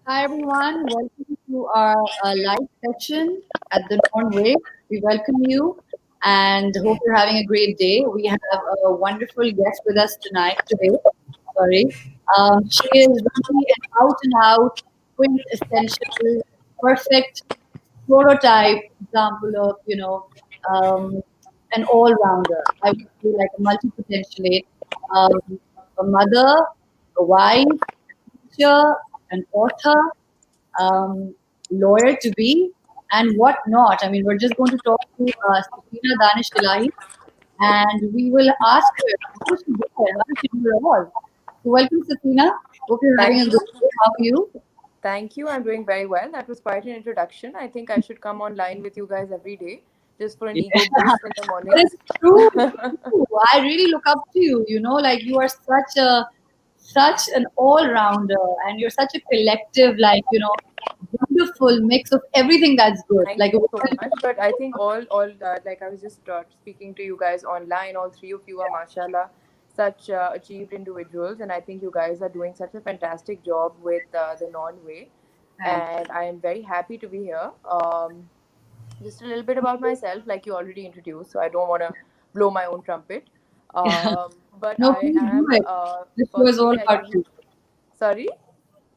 Hi everyone, welcome to our live session at the Norn Way. We welcome you and hope you're having a great day. We have a wonderful guest with us today. Sorry, she is really an out and out, quintessential, perfect prototype example of an all rounder. I would say like a multi potentialate, a mother, a wife, teacher, an author, um, lawyer to be, and what not. I mean, we're just going to talk to Safinah Danish Elahi, and we will ask her how she did it, how did she do it all. So, welcome, Safinah. Hope you're having Thank a you. good day. How are you? Thank you. I'm doing very well. That was quite an introduction. I think I should come online with you guys every day just for an Yeah. ego boost in the But mornings. it's true. It's true. I really look up to you. Like you are such an all-rounder, and you're such a collective, wonderful mix of everything that's good. Thank Like you a so woman. much. But I think all like I was just speaking to you guys online. All three of you are, mashallah, such achieved individuals, and I think you guys are doing such a fantastic job with the Norn Way, Thanks. and I am very happy to be here. Just a little bit about myself, like you already introduced, so I don't want to blow my own trumpet. But No, I please do am, it. This show is all firstly, I about think, you. sorry?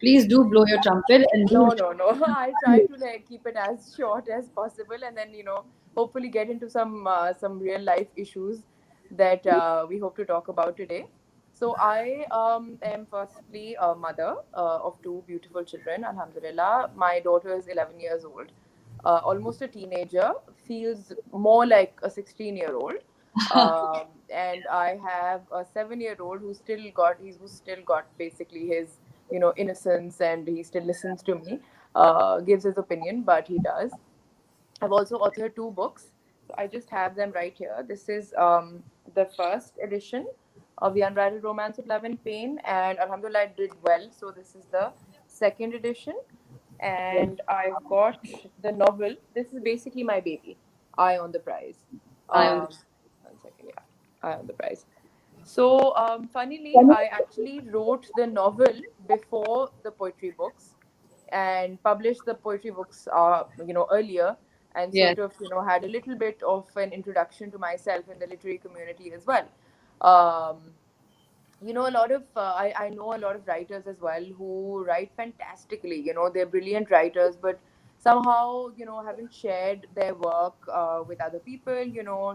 Please do blow your trumpet and do. No. I try to like keep it as short as possible, and then hopefully get into some real life issues that we hope to talk about today. So I am firstly a mother of two beautiful children. Alhamdulillah, my daughter is 11 years old, almost a teenager. Feels more like a 16-year-old. And I have a 7-year-old who's still got basically his innocence, and he still listens to me, gives his opinion, but he does. I've also authored two books, so I just have them right here. This is the first edition of The Unbridled Romance of Love and Pain, and Alhamdulillah, I did well. So this is the second edition, Yes, and I've got the novel. This is basically my baby, Eye on the Prize. I am. Um, 1 second, yeah, Eye on the Prize. So, funnily, I actually wrote the novel before the poetry books and published the poetry books, earlier, and Yes, sort of, had a little bit of an introduction to myself in the literary community as well. Um, a lot of I know a lot of writers as well who write fantastically. They're brilliant writers, but somehow haven't shared their work with other people.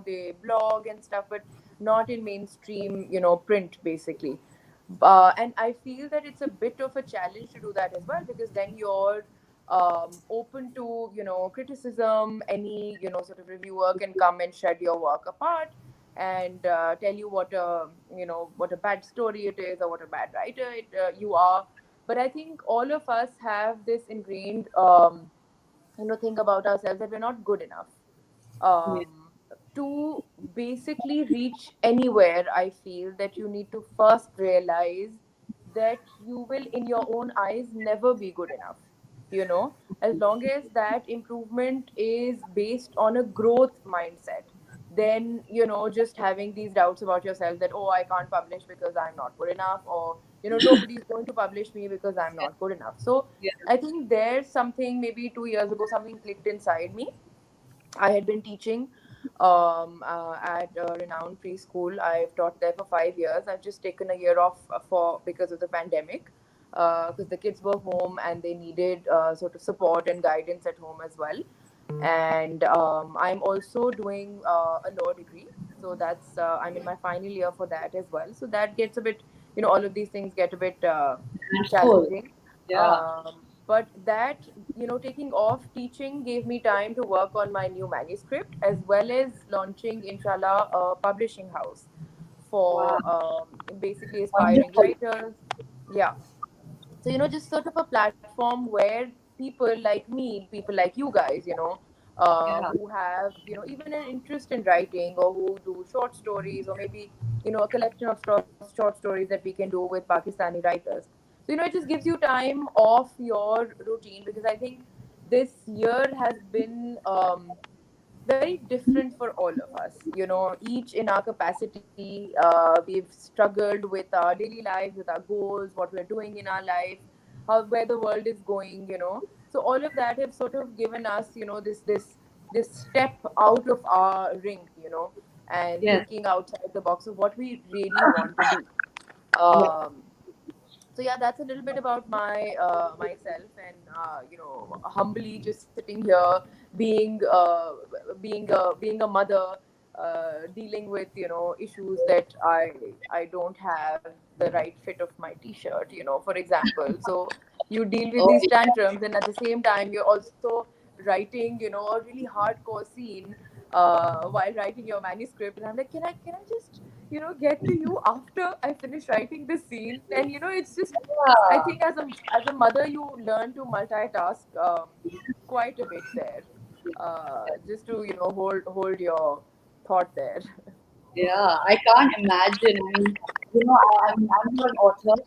They blog and stuff, but not in mainstream print basically. And I feel that it's a bit of a challenge to do that as well, because then you're open to criticism. Any sort of reviewer can come and shed your work apart and tell you what a bad story it is, or what a bad writer you are. But I think all of us have this ingrained thing about ourselves, that we're not good enough yes, to basically reach anywhere. I feel that you need to first realize that you will, in your own eyes, never be good enough. As long as that improvement is based on a growth mindset, then just having these doubts about yourself, that, oh, I can't publish because I'm not good enough, or nobody's going to publish me because I'm yes, not good enough. So yes. I think there's something, maybe 2 years ago, something clicked inside me. I had been teaching at a renowned preschool. I've taught there for 5 years. I've just taken a year off for because of the pandemic, because the kids were home and they needed sort of support and guidance at home as well. And I'm also doing a law degree, so that's I'm in my final year for that as well. So that gets a bit, all of these things get a bit Handful. challenging. Yeah. But that, taking off teaching gave me time to work on my new manuscript, as well as launching, inshallah, a publishing house Wow. for basically aspiring Wonderful. writers. Yeah. So, just sort of a platform where people like me, people like you guys, Yeah. who have, even an interest in writing, or who do short stories, or maybe, a collection of short stories that we can do with Pakistani writers. So, it just gives you time off your routine, because I think this year has been very different for all of us, each in our capacity. We've struggled with our daily lives, with our goals, what we're doing in our life. how where the world is going, so all of that have sort of given us, this step out of our ring, and Yes. thinking outside the box of what we really want to be. Yes. um so yeah, that's a little bit about myself, and humbly just sitting here, being being a mother, dealing with issues that I don't have the right fit of my t-shirt, for example. So you deal with Oh, these yeah. tantrums, and at the same time you're also writing a really hardcore scene, while writing your manuscript, and I'm like, can I just get to you after I finish writing this scene. And it's just, I think as a mother you learn to multitask, quite a bit there, just to hold your thought there. Yeah, I can't imagine. I mean, I'm not an author,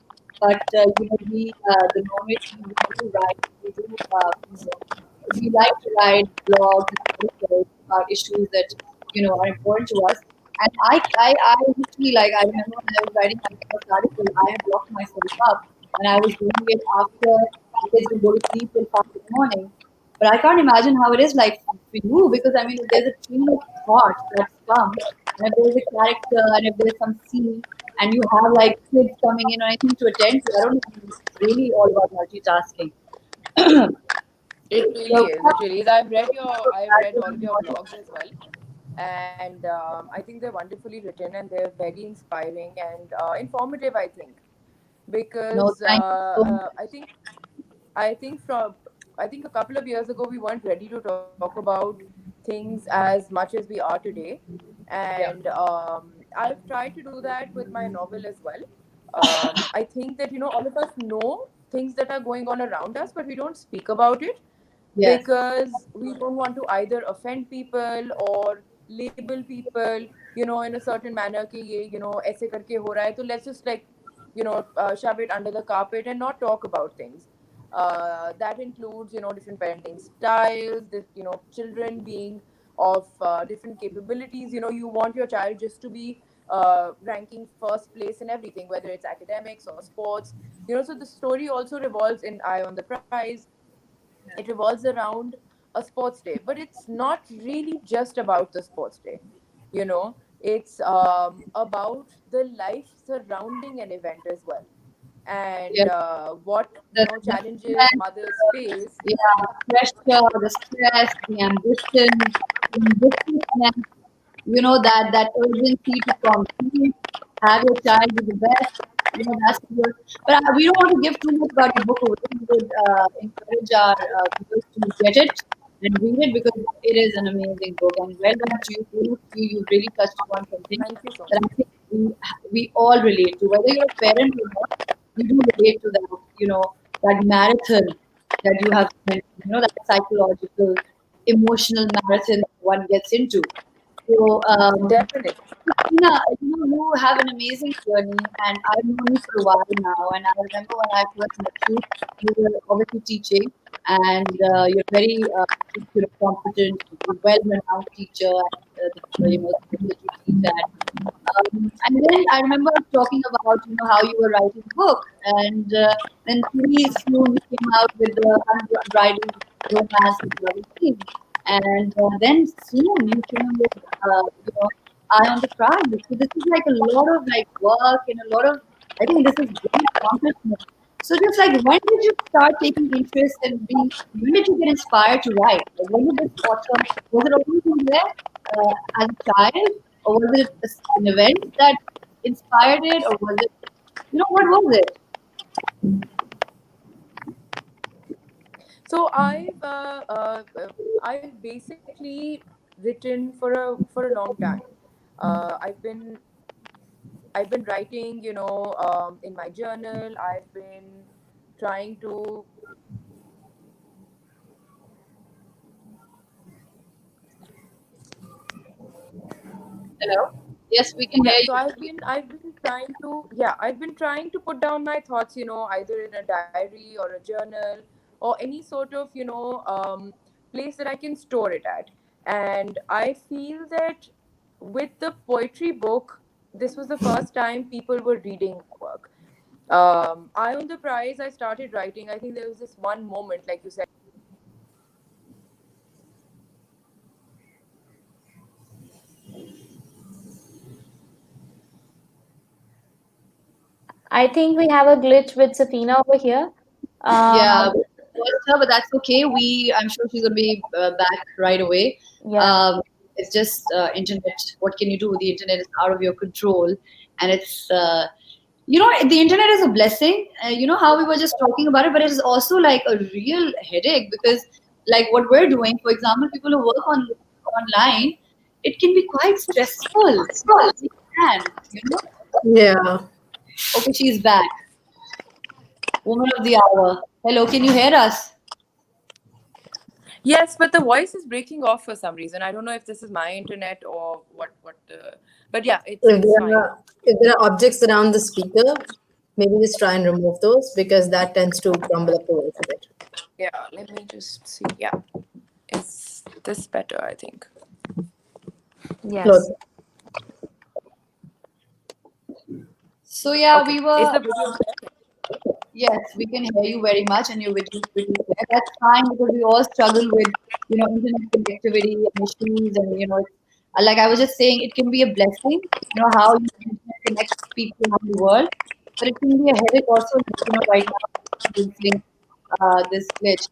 but the Norn Way Team, we do write, we do, we like to write blogs and articles about issues that are important to us. And I literally, like, I remember when I was writing my first article, I had locked myself up, and I was doing it after the kids would go to sleep till 5 in the morning. But I can't imagine how it is like for you, because I mean, if there's a chain of thought that's come, and if there's a character, and if there's some scene, and you have like kids coming in or anything to attend to, I don't know. It's really all about multitasking. It really So, is. It really is. I've read all of your blogs as well, and I think they're wonderfully written, and they're very inspiring and informative, I think, no, because thank you so much. I think from I think a couple of years ago we weren't ready to talk about things as much as we are today, Yeah. and I've tried to do that with my novel as well. I think that all of us know things that are going on around us, but we don't speak about it Yes. because we don't want to either offend people or label people, in a certain manner कि ये ऐसे करके हो रहा है, तो let's just like shove it under the carpet and not talk about things. That includes different parenting styles, this children being of different capabilities. You want your child just to be ranking first place in everything, whether it's academics or sports. So the story also revolves in Eye on the Prize. It revolves around a sports day, but it's not really just about the sports day. It's about the life surrounding an event as well, and Yes. what The challenges strength, mothers face. yeah, pressure, the stress, the ambition, the ambitiousness, that urgency to compete, have your child be the best. That's good. But we don't want to give too much about your book away. We would encourage our viewers to get it and read it, because it is an amazing book. And well done to you. Kudos to you. You really touched upon something Thank you so that I much. think we all relate to. Whether you're a parent or not, you do relate to that, that marathon that you have mentioned, that psychological, emotional marathon one gets into. So, Definitely. Christina, you have an amazing journey, and I've known you for a while now. And I remember when I first met you, you were obviously teaching, and you're very competent, well-renowned teacher at the school that you teach at. And then I remember us talking about how you were writing a book, and then pretty soon you came out with the Unbridled Romance with Love Team, and then soon you came with Eye on the Prize. So this is like a lot of like work and a lot of, I think this is great accomplishment. So just like, when did you start taking interest and being? When did you get inspired to write? Like, when did this author, was it always in there as a child, or was it an event that inspired it, or was it, what was it? So I've basically written for a long time. I've been writing, in my journal. I've been trying to Hello. Yes, we can hear Yeah, so you. I've been trying to put down my thoughts, either in a diary or a journal, or any sort of place that I can store it at. And I feel that with the poetry book, this was the first time people were reading my work. I won the prize. I started writing. I think there was this one moment, like you said. I think we have a glitch with Safina over here. Yeah, Um, we lost her, but that's okay. I'm sure she's gonna be back right away. yeah. Um, it's just internet. What can you do? The internet is out of your control, and the internet is a blessing. How we were just talking about it, but it is also like a real headache because, like what we're doing, for example, people who work online, it can be quite stressful. It can, you know. Yeah. Okay, she's back. Woman of the hour. Hello, can you hear us? Yes, but the voice is breaking off for some reason. I don't know if this is my internet or what. But yeah, If it's there fine are now. if there are objects around the speaker, maybe just try and remove those because that tends to crumble up the voice a bit. Yeah, let me just see. Yeah, is this better? I think. Close. Yes. So yeah, Okay, we is were. the video there? Yes, we can hear you very much, and your video is pretty clear. That's fine because we all struggle with, internet connectivity and issues, and it's, like I was just saying, it can be a blessing, how internet connects people around the world, but it can be a headache also, like, right now experiencing this glitch.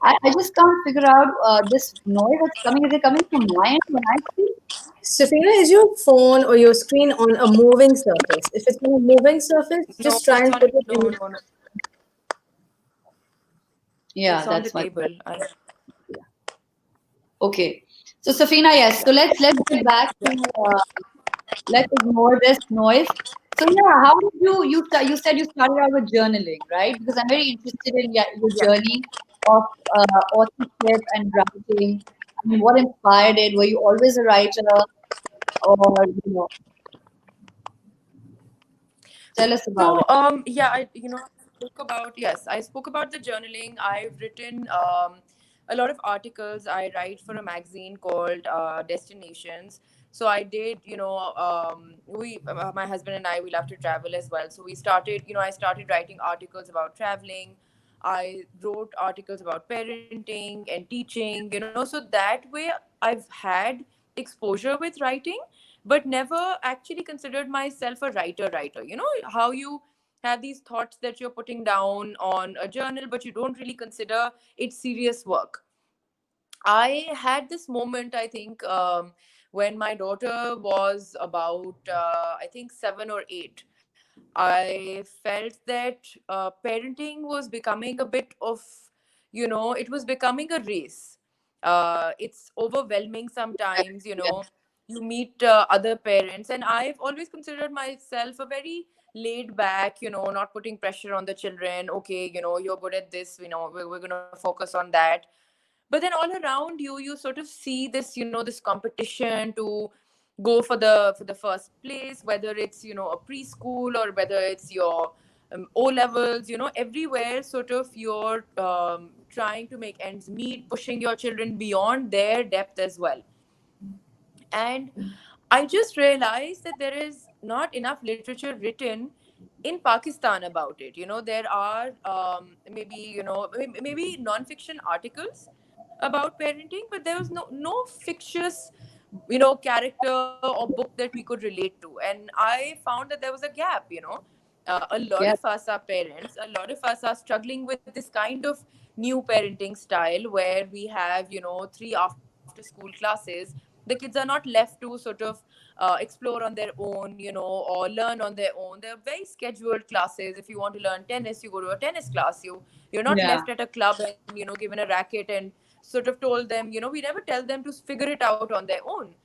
I just can't figure out this noise that's coming. Is it coming from my end when I speak? Safina, is your phone or your screen on a moving surface? If it's on a moving surface, No, just try it's and on. put it No, in. no, no. Yeah, It's on the that's much table. better. Yeah. Okay. So Safina, yes. So let's get back to let's ignore this noise. So yeah, how did you said you started out with journaling, right? Because I'm very interested in your Yeah. journey of authorship and writing. I mean, what inspired it? Were you always a writer, or tell us about So it? yeah, I spoke about the journaling. I've written a lot of articles. I write for a magazine called Destinations. So I did, we my husband and I, we love to travel as well. So we started, I started writing articles about traveling. I wrote articles about parenting and teaching, so that way I've had exposure with writing, but never actually considered myself a writer. How you have these thoughts that you're putting down on a journal, but you don't really consider it serious work. I had this moment, I think, when my daughter was about, I think, 7 or 8. I felt that parenting was becoming a bit of, it was becoming a race. It's overwhelming sometimes, you meet other parents, and I've always considered myself a very laid back, not putting pressure on the children. Okay, you're good at this, we're going to focus on that. But then all around you, you sort of see this, this competition to go for the first place, whether it's a preschool or whether it's your O levels. Everywhere sort of you're trying to make ends meet, pushing your children beyond their depth as well. And I just realized that there is not enough literature written in Pakistan about it. There are maybe maybe non-fiction articles about parenting, but there was no fictitious character or book that we could relate to. And I found that there was a gap. A lot Yeah, of us are parents. A lot of us are struggling with this kind of new parenting style where we have 3 after school classes. The kids are not left to sort of explore on their own, or learn on their own. They're very scheduled classes. If you want to learn tennis, you go to a tennis class. You're not yeah, left at a club and given a racket and sort of told them. We never tell them to figure it out on their own.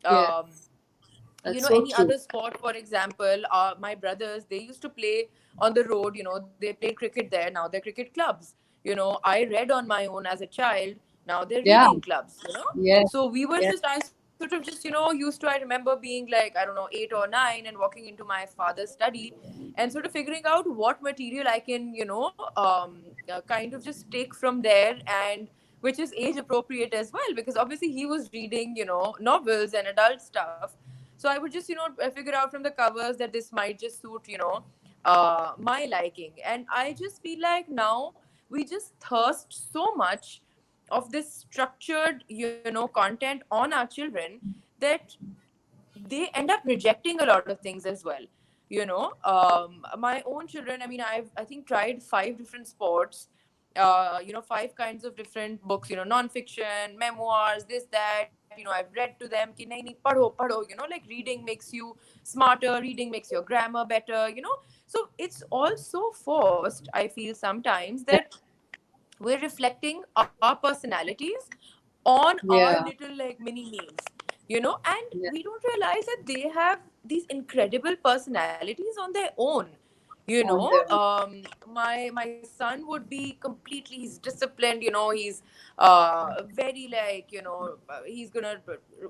yeah. um, That's so any true. other sport, for example, my brothers, they used to play on the road. They played cricket there. Now they're cricket clubs. I read on my own as a child. Now they're Yeah, reading clubs. yeah, So we were yeah, just I sort of just used to, I remember being like, I don't know, 8 or 9, and walking into my father's study and sort of figuring out what material I can kind of just take from there, and which is age appropriate as well, because obviously he was reading novels and adult stuff. So I would just figure out from the covers that this might just suit my liking. And I just feel like now we just thirst so much of this structured, content on our children, that they end up rejecting a lot of things as well. My own children, I mean, I think tried five different sports, five kinds of different books, non-fiction, memoirs, this, that, I've read to them ki nahi, nahi, padho, like reading makes you smarter, reading makes your grammar better, so it's all so forced, I feel sometimes, Yeah. that we're reflecting our personalities on our Yeah. little like mini me's, and Yeah. we don't realize that they have these incredible personalities on their own. On them. My son would be completely, he's disciplined, he's very like, he's gonna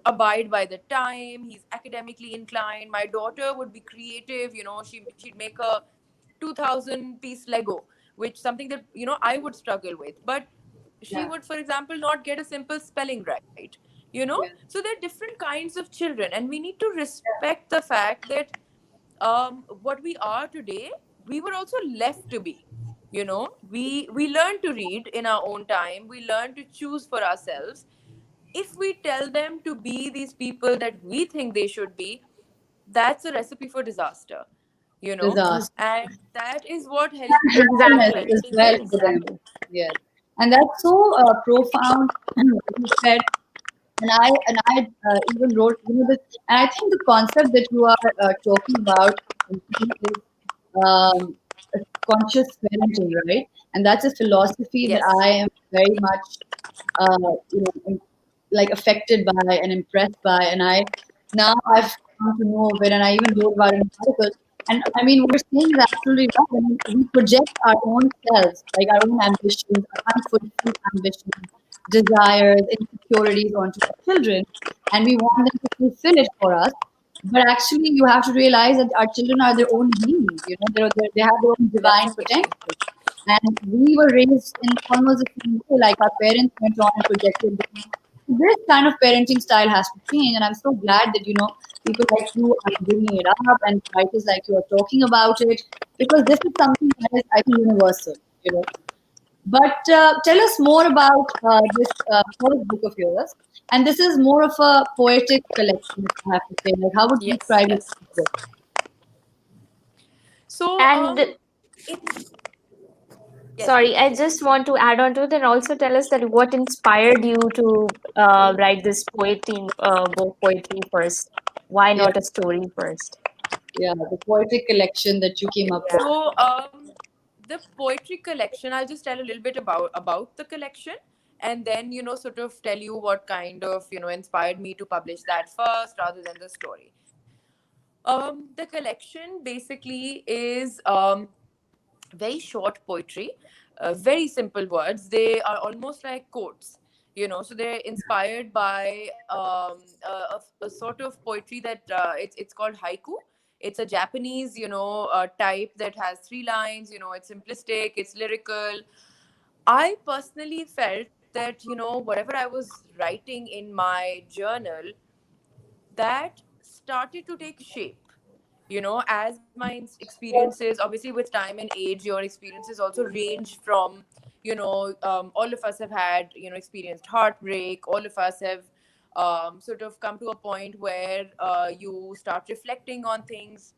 abide by the time, he's academically inclined. My daughter would be creative, she'd make a 2000 piece Lego, which something that I would struggle with, but she Yeah. would, for example, not get a simple spelling right. Yeah. So there are different kinds of children, and we need to respect the fact that what we are today, we were also left to be. We learn to read in our own time, we learn to choose for ourselves. If we tell them to be these people that we think they should be, that's a recipe for disaster, Disaster. and that is what healthy Happiness Exactly. as parenting well is. for them. Exactly. Yes, and that's so profound. What you said, and I even wrote, this, and I think the concept that you are talking about is um, conscious parenting, right? And that's a philosophy that Yes. I am very much, like affected by and impressed by. And I've come to know of it, and I even wrote about it in articles. And I mean, what you're saying is absolutely right. I mean, we project our own selves, like our own ambitions, our unfulfilled ambitions, desires, insecurities onto our children, and we want them to fulfill it for us. But actually, you have to realize that our children are their own beings. They have their own divine Definitely. potential. And we were raised in almost the same way, like our parents went on and projected them. This kind of parenting style has to change, and I'm so glad that people like you are bringing it up, and writers like you are talking about it, because this is something that is, I think, universal. But tell us more about this first book of yours, and this is more of a poetic collection, if I have to say. Like, how would you Yes, describe this yes. book? So, And it's yes, sorry, I please. just want to add on to it and also tell us that what inspired you to write this poetry first. Why Yeah, not a story first? yeah, the poetic collection that you came up with. Yeah. So, the poetry collection, I'll just tell a little bit about the collection, and then sort of tell you what kind of inspired me to publish that first rather than the story. The collection basically is very short poetry, very simple words. They are almost like quotes, so they're inspired by a sort of poetry that it's called haiku. It's a Japanese, type that has three lines. It's simplistic, it's lyrical. I personally felt that whatever I was writing in my journal, that started to take shape, as my experiences, obviously with time and age, your experiences also range from, all of us have had, experienced heartbreak. All of us have sort of come to a point where you start reflecting on things,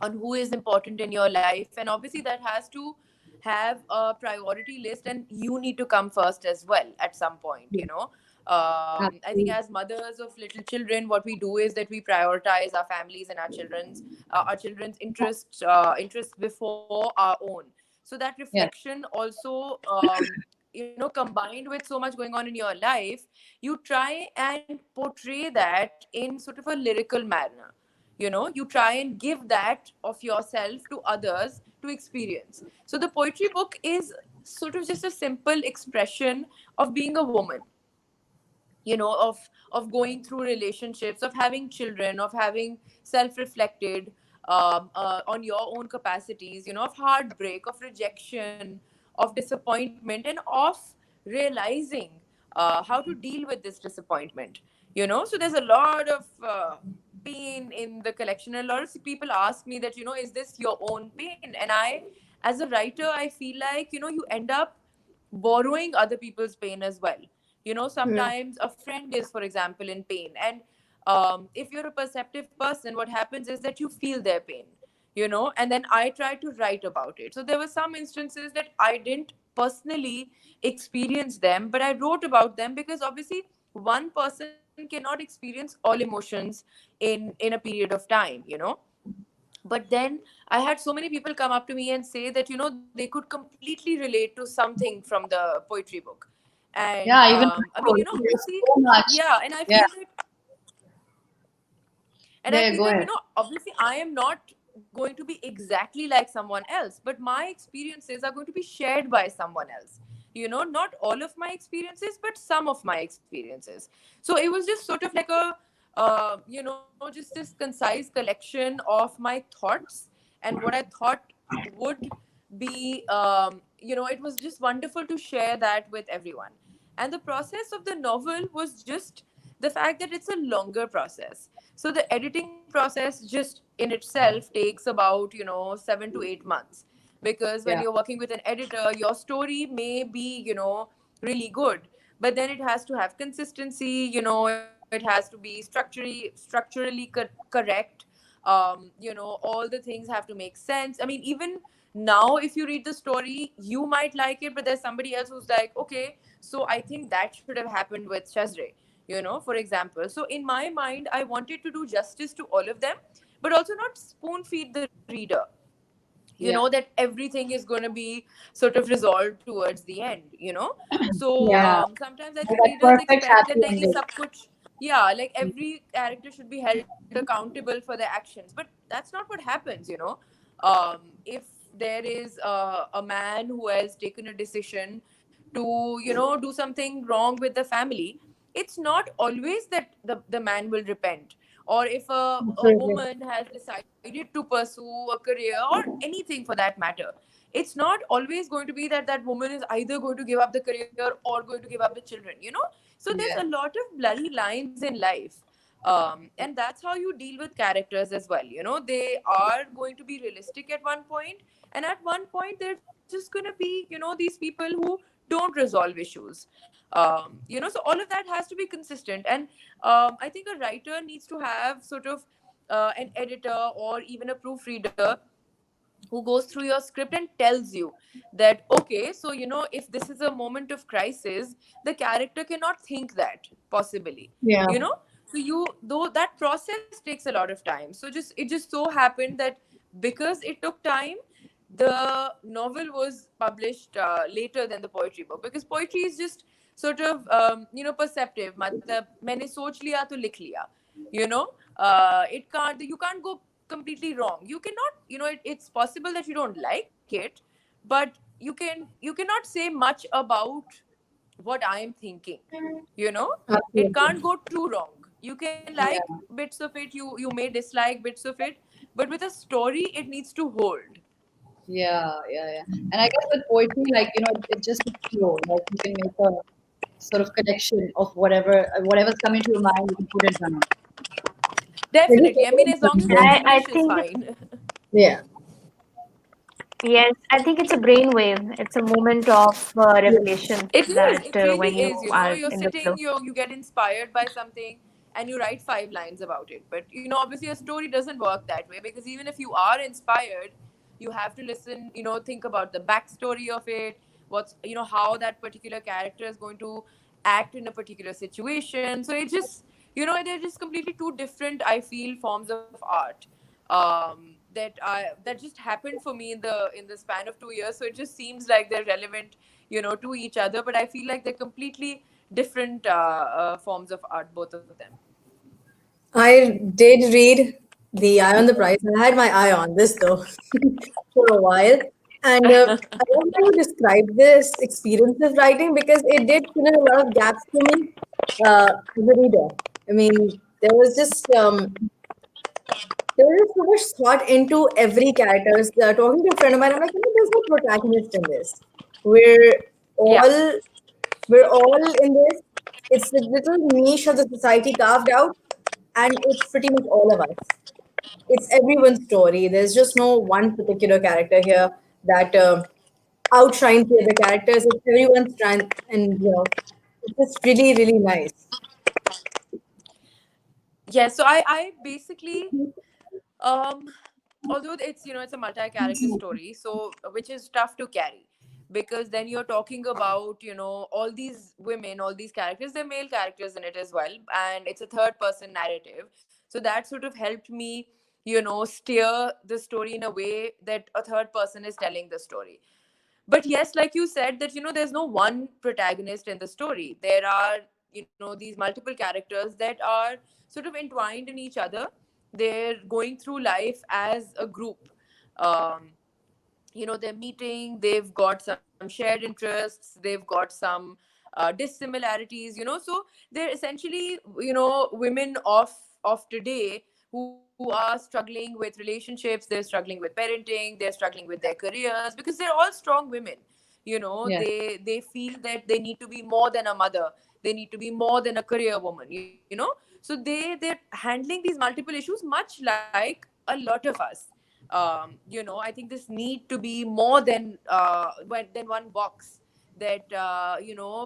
on who is important in your life, and obviously that has to have a priority list, and you need to come first as well at some point. Yeah, I think absolutely. as mothers of little children, what we do is that we prioritize our families and our children's interests before our own. So that Yeah, reflection also, combined with so much going on in your life, you try and portray that in sort of a lyrical manner. You try and give that of yourself to others to experience. So the poetry book is sort of just a simple expression of being a woman, of going through relationships, of having children, of having self-reflected on your own capacities, of heartbreak, of rejection, of disappointment, and of realizing how to deal with this disappointment. So there's a lot of pain in the collection. And a lot of people ask me that, is this your own pain? And I, as a writer, I feel like, you end up borrowing other people's pain as well. Hmm. Sometimes a friend is, for example, in pain. And if you're a perceptive person, what happens is that you feel their pain, and then I try to write about it. So there were some instances that I didn't personally experience them, but I wrote about them, because obviously one person cannot experience all emotions in a period of time. But then I had so many people come up to me and say that, they could completely relate to something from the poetry book. And Yeah, even I mean, there's obviously, so much. yeah, and I Yeah, feel that, yeah, go ahead. obviously I am not going to be exactly like someone else, but my experiences are going to be shared by someone else. Not all of my experiences, but some of my experiences. So it was just sort of like a just this concise collection of my thoughts and what I thought would be, it was just wonderful to share that with everyone. And the process of the novel was just the fact that it's a longer process. So the editing process just in itself takes about, 7 to 8 months, because when Yeah, you're working with an editor, your story may be, really good, but then it has to have consistency. It has to be structurally correct. All the things have to make sense. I mean, even now, if you read the story, you might like it, but there's somebody else who's like, okay, so I think that should have happened with Shazre, for example. So in my mind, I wanted to do justice to all of them, but also not spoon feed the reader, yeah, that everything is going to be sort of resolved towards the end. So yeah. sometimes I Like think that readers perfect expect that happy like ye ending. sab kuch, yeah, like every character should be held accountable for their actions, but that's not what happens. If there is a man who has taken a decision to do something wrong with the family, it's not always that the man will repent. Or if a Absolutely. woman has decided to pursue a career or anything for that matter, it's not always going to be that that woman is either going to give up the career or going to give up the children. So there's Yeah, a lot of bloody lines in life. And that's how you deal with characters as well. They are going to be realistic at one point, and at one point they're just going to be, these people who don't resolve issues. So all of that has to be consistent. And I think a writer needs to have sort of an editor or even a proofreader who goes through your script and tells you that, okay, so if this is a moment of crisis, the character cannot think that possibly. yeah, So though that process takes a lot of time. So just it just so happened that because it took time, the novel was published later than the poetry book, because poetry is just sort of perceptive. Matlab maine soch liya to likh liya. You can't go completely wrong. You cannot, it's possible that you don't like it, but you cannot say much about what I am thinking. you know it Absolutely. can't go too wrong. You can like yeah, bits of it, you may dislike bits of it, but with a story it needs to hold. yeah, yeah, yeah. And I guess with poetry, like, it just a flow. Like you can make a sort of connection of whatever's coming to your mind, you can put it down. Definitely, I mean, as long as the I English is think it's, fine. Yeah. yes, I think it's a brainwave. It's a moment of revelation It is. that It really when you is. are You're in the sitting, flow. you get inspired by something, and you write 5 lines about it. But obviously, a story doesn't work that way, because even if you are inspired, you have to listen. Think about the backstory of it. What's how that particular character is going to act in a particular situation. So it just they're just completely two different, I feel, forms of art. That just happened for me in the span of 2 years. So it just seems like they're relevant to each other, but I feel like they're completely different forms of art, both of them. I did read The Eye on the Prize. I had my eye on this though for a while. And I want to describe this experience of writing because it did fill in a lot of gaps for me as a reader. I mean, there was so much thought into every character. I was talking to a friend of mine. I'm like, there's no protagonist in this. We're Yeah. all we're all in this. It's the little niche of the society carved out, and it's pretty much all of us. It's everyone's story. There's just no one particular character here that outshines the other characters. It's everyone's strength, and it's just really, really nice. Yeah, so I basically, um although it's a multi-character story, so which is tough to carry, because then you're talking about all these women, all these characters, they're male characters in it as well, and it's a third person narrative. So that sort of helped me steer the story in a way that a third person is telling the story. But yes, like you said, that there's no one protagonist in the story. There are these multiple characters that are sort of entwined in each other. They're going through life as a group. um, they're meeting, they've got some shared interests, they've got some dissimilarities, so they're essentially women of today who are struggling with relationships, they're struggling with parenting, they're struggling with their careers, because they're all strong women. Yes. They feel that they need to be more than a mother, they need to be more than a career woman, so they're handling these multiple issues much like a lot of us. I think this need to be more than one box that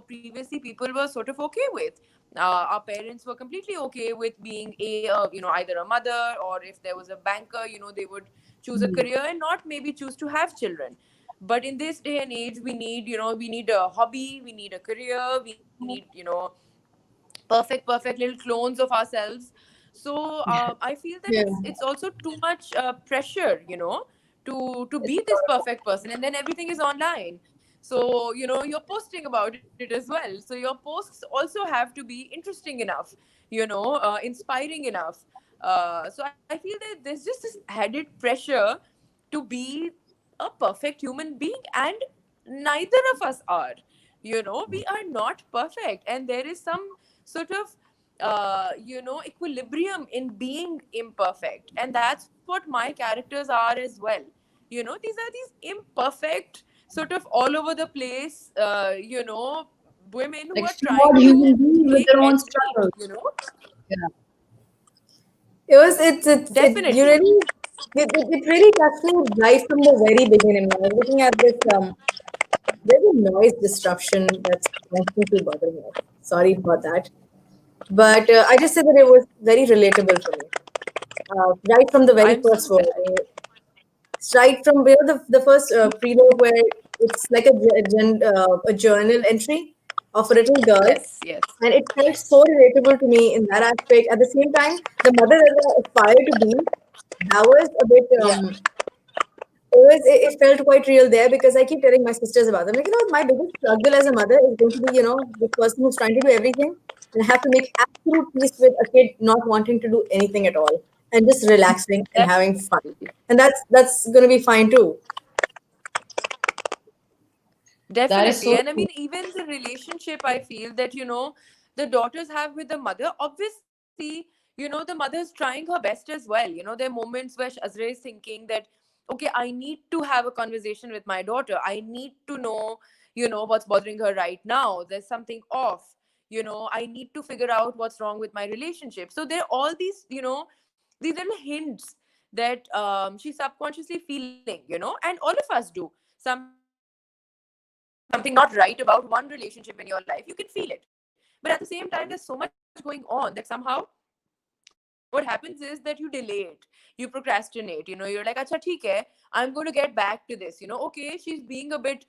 previously people were sort of okay with. Our parents were completely okay with being either a mother, or if there was a banker, they would choose a Mm. career and not maybe choose to have children. But in this day and age, we need a hobby, we need a career, we need perfect little clones of ourselves. So I feel that Yeah. it's also too much pressure, to It's be this perfect person, and then everything is online. So you're posting about it as well, so your posts also have to be interesting enough, inspiring enough. So I feel that there's just this added pressure to be a perfect human being, and neither of us are. We are not perfect, and there is some sort of equilibrium in being imperfect, and that's what my characters are as well. These are these imperfect, sort of all over the place, women who like are trying flawed to human beings with make their own ends meet. struggles. Yeah. It was it you Definitely. really it really touched me right from the very beginning. I was looking at this there's a noise disruption that's constantly bothering me. Sorry about that. But I just said that it was very relatable for me. Right from the very I'm so first word. glad. Right from the first preload where it's like a journal entry of a little girl, Yes, yes. and it felt so relatable to me in that aspect. At the same time, the mother that I aspired to be, that was a bit Yeah. it felt quite real there because I keep telling my sisters about them. Like, my biggest struggle as a mother is going to be, this person who's trying to do everything and have to make absolute peace with a kid not wanting to do anything at all and just relaxing and having fun. Definitely. And that's gonna be fine too. That is Definitely. so And I true. mean, even the relationship, I feel that, the daughters have with the mother, obviously, the mother is trying her best as well. There are moments where Azra is thinking that, okay, I need to have a conversation with my daughter. I need to know, what's bothering her right now. There's something off. I need to figure out what's wrong with my relationship. So there are all these little hints that she's subconsciously feeling, and all of us do. Something not right about one relationship in your life, you can feel it. But at the same time, there's so much going on that somehow what happens is that you delay it, you procrastinate. You're like, acha, theek hai, I'm going to get back to this. Okay, she's being a bit,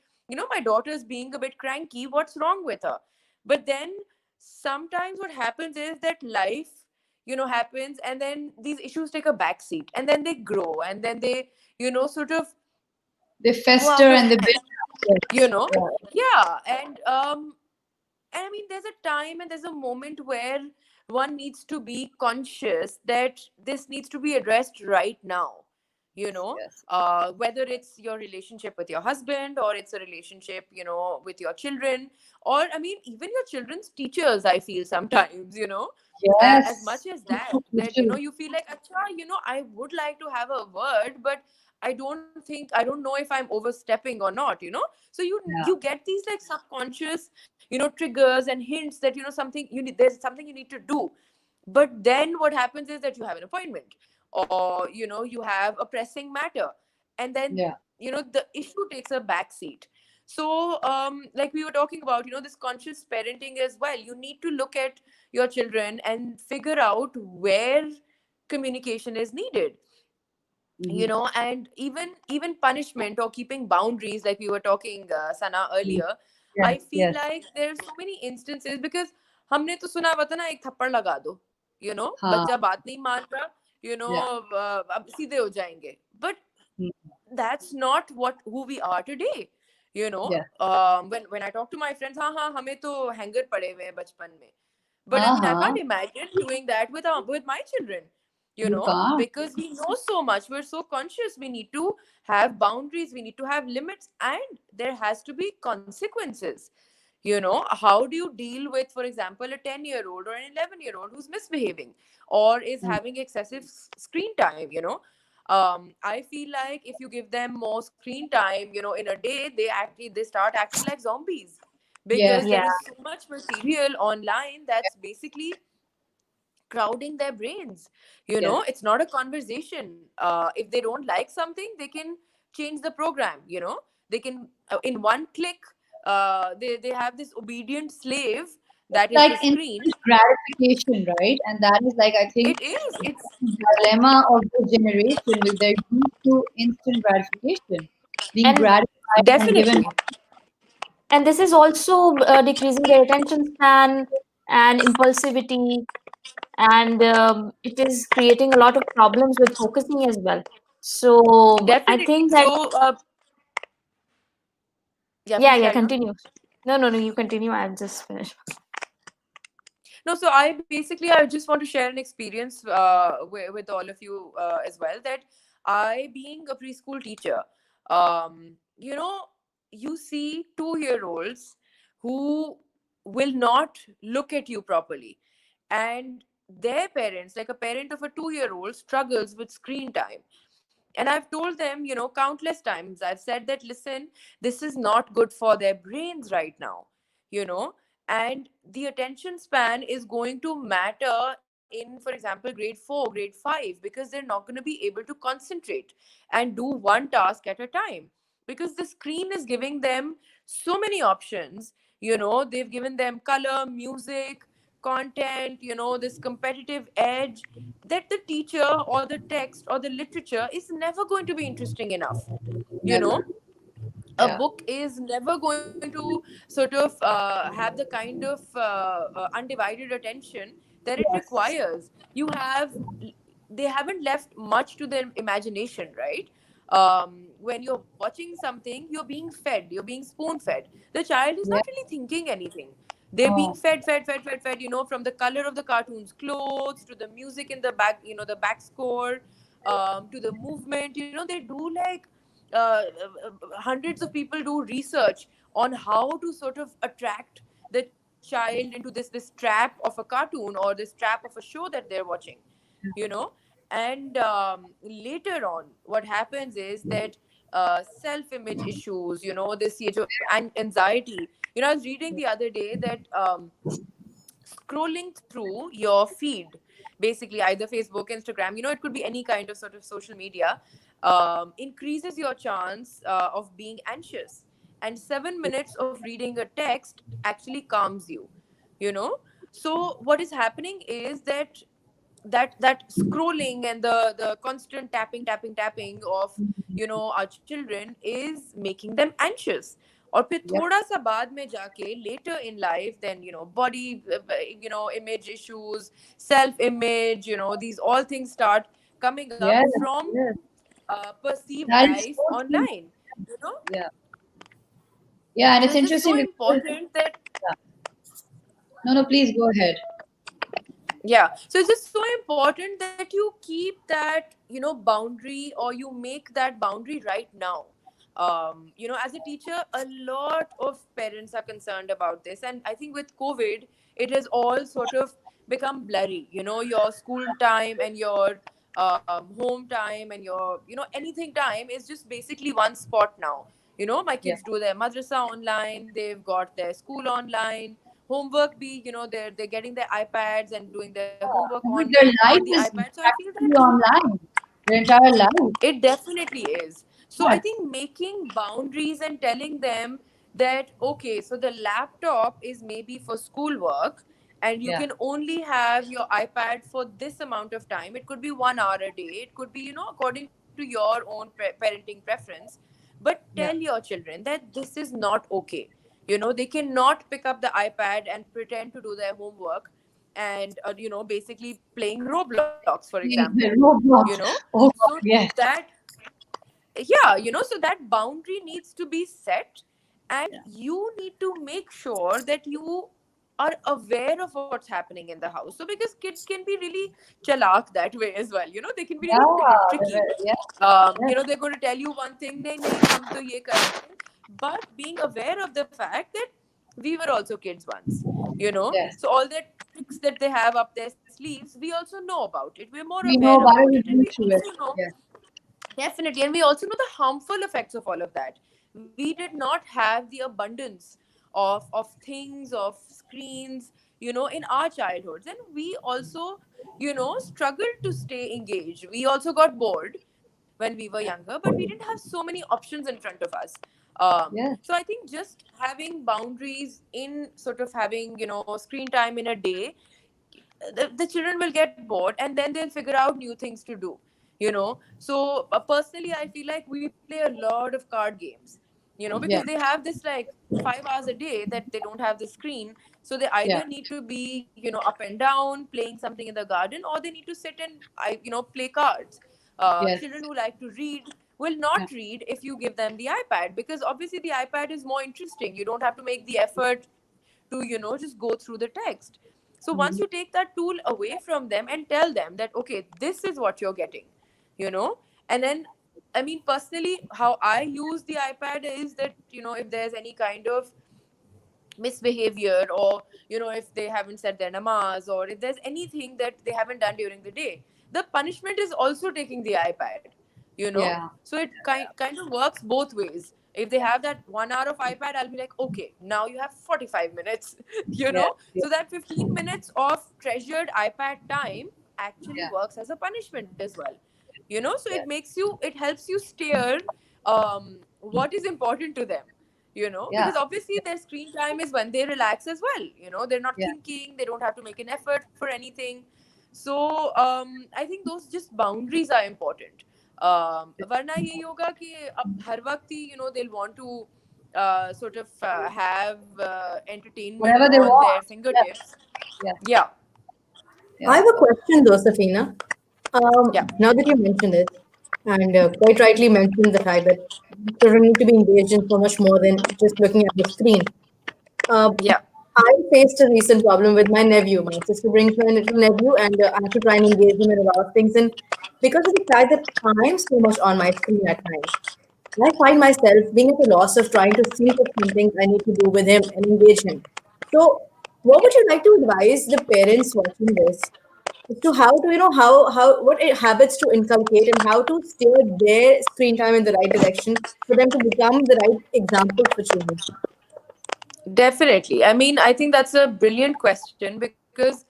my daughter's being a bit cranky. What's wrong with her? But then sometimes what happens is that life happens, and then these issues take a backseat, and then they grow, and then they sort of go out They of hand. fester and they build Yes. Yeah. Yeah. And I mean, there's a time and there's a moment where one needs to be conscious that this needs to be addressed right now. yes. Whether it's your relationship with your husband, or it's a relationship, with your children, or I mean, even your children's teachers, I feel sometimes, as much Yes. as It's that, so crucial. you feel like, acha, I would like to have a word, but I don't know if I'm overstepping or not, so you Yeah. get these like subconscious triggers and hints that something you need there's something you need to do. But then what happens is that you have an appointment, or you have a pressing matter, and then Yeah. the issue takes a back seat. So like we were talking about, this conscious parenting as well. You need to look at your children and figure out where communication is needed. Mm-hmm. And even punishment or keeping boundaries, like we were talking, Sana, earlier. Yes, I feel yes. like there's so many instances, because हमने तो सुना हुआ था ना, एक थप्पड़ लगा दो, हाँ, बच्चा बात नहीं मान रहा, yeah. अब सीधे हो जाएंगे. But Mm, that's not what who we are today. yeah. When I talk to my friends, हाँ हमें तो हैंगर पड़े हुए हैं बचपन में. But I mean, I Uh-huh. can't imagine doing that with my children, You can't. because we know so much. We're so conscious. We need to have boundaries. We need to have limits, and there has to be consequences. How do you deal with, for example, a 10-year-old or an 11-year-old who's misbehaving or is Mm, having excessive screen time? I feel like if you give them more screen time, in a day, they start acting like zombies, yes. because there Yeah. is so much material online that's basically crowding their brains. Yes. It's not a conversation. If they don't like something, they can change the program. They can, in one click, they have this obedient slave that is Like the screen. instant gratification, right? And that is like, I think, It is. It's the dilemma of the generation, with their used to instant gratification, being And gratified and given. definitely. and this is also decreasing their attention span and impulsivity, and it is creating a lot of problems with focusing as well. So I Definitely. think that, So, yeah, yeah, please yeah, carry on. continue. No, no, no, you continue. I'll just finish. No, so I just want to share an experience with all of you as well. That I, being a preschool teacher, um, you know, you see 2 year olds who will not look at you properly, and their parents, like a parent of a 2 year old, struggles with screen time. And I've told them, countless times, I've said that, listen, this is not good for their brains right now, you know, and the attention span is going to matter in, for example, grade 4, grade 5, because they're not going to be able to concentrate and do one task at a time, because the screen is giving them so many options. They've given them color, music, content, this competitive edge, that the teacher or the text or the literature is never going to be interesting enough. you Never. know a Yeah. book is never going to sort of have the kind of undivided attention that it Yes. requires. They haven't left much to their imagination, right? When you're watching something, you're being fed, you're being spoon fed. The child is Yeah. not really thinking anything. They're being Oh, fed, from the color of the cartoon's clothes to the music in the back, the back score, to the movement. They do like hundreds of people do research on how to sort of attract the child into this trap of a cartoon or this trap of a show that they're watching. you know and later on, what happens is that self image issues, this age of anxiety. I was reading the other day that scrolling through your feed, basically either Facebook, Instagram, it could be any kind of sort of social media, increases your chance of being anxious. And 7 minutes of reading a text actually calms you. you know so what is happening is that that scrolling and the constant tapping of our children is making them anxious. और फिर yep. थोड़ा सा बाद में जाके later in life, then body image issues, self image, these all things start coming up Yes. from Yes. perceived That is life so true. online. you know Yeah. Yeah, and so it's it's just so interesting because, important that, yeah. No, no, please go ahead. yeah, so it's just so important that you keep that boundary, or you make that boundary right now. As a teacher, a lot of parents are concerned about this, and I think with COVID, it has all sort of become blurry. Your school time and your home time and your anything time is just basically one spot now. My Yeah. kids do their madrasa online, they've got their school online, homework be, they're getting their iPads and doing their homework I mean, on their on life the is iPad. So I feel practically that online. Their entire life. it definitely is. So I Yes. think making boundaries and telling them that, okay, so the laptop is maybe for schoolwork and you Yeah. can only have your iPad for this amount of time. It could be 1 hour a day. It could be, according to your own parenting preference. But tell Yeah. your children that this is not okay. They cannot pick up the iPad and pretend to do their homework and, basically playing Roblox, for example. The you roadblocks. know Oh so God, yes. that yeah, so that boundary needs to be set, and Yeah. you need to make sure that you are aware of what's happening in the house. So because kids can be really chalak that way as well, they can be really tricky. Yeah. Yes. They're going to tell you one thing, nahi nahi hum to ye kar rahe hain. But being aware of the fact that we were also kids once, Yes. so all the tricks that they have up their sleeves, we also know about it, we're more We aware know about about it. it, We and we used to also it. know. Yes. Definitely. And we also know the harmful effects of all of that. We did not have the abundance of things, of screens, in our childhoods. And we also, struggled to stay engaged. We also got bored when we were younger, but we didn't have so many options in front of us. Yes. So I think just having boundaries in sort of having, screen time in a day, the children will get bored and then they'll figure out new things to do. So personally I feel like we play a lot of card games, because Yeah. they have this like 5 hours a day that they don't have the screen. So they Yeah. either need to be, up and down playing something in the garden, or they need to sit and play cards. Yes. Children who like to read will Yeah. not read if you give them the iPad, because obviously the iPad is more interesting. You don't have to make the effort to, just go through the text. So once you Mhm. take that tool away from them and tell them that, okay, this is what you're getting, and then, I mean, personally, how I use the iPad is that, if there's any kind of misbehavior, or if they haven't said their namaz, or if there's anything that they haven't done during the day, the punishment is also taking the iPad. Yeah. So it kind of works both ways. If they have that 1 hour of iPad, I'll be like, okay, now you have 45 minutes. Yes. Yes. So that 15 minutes of treasured iPad time actually Yeah. works as a punishment as well. So it Yes. makes you, it helps you steer what is important to them, Yeah. because obviously their screen time is when they relax as well. They're not Yeah. thinking, they don't have to make an effort for anything. So I think those just boundaries are important. Varna ye yoga ki ab har waqt hi, they'll want to sort of have entertainment Whatever they on want. their Yeah. fingertips. Yeah. Yeah. I Yeah. have a question though, Safina. Yeah. Now that you mentioned it, and quite rightly mentioned the fact that children need to be engaged in so much more than just looking at the screen. Uh, Yeah. I faced a recent problem with my nephew. My sister brings my little nephew, and I have to try and engage him in a lot of things. And because of the fact that I'm so much on my screen at times, I find myself being at a loss of trying to think of something I need to do with him and engage him. So, what would you like to advise the parents watching this as to how to, how what habits to inculcate and how to steer their screen time in the right direction for them to become the right examples for children? Definitely. I mean, I think that's a brilliant question, because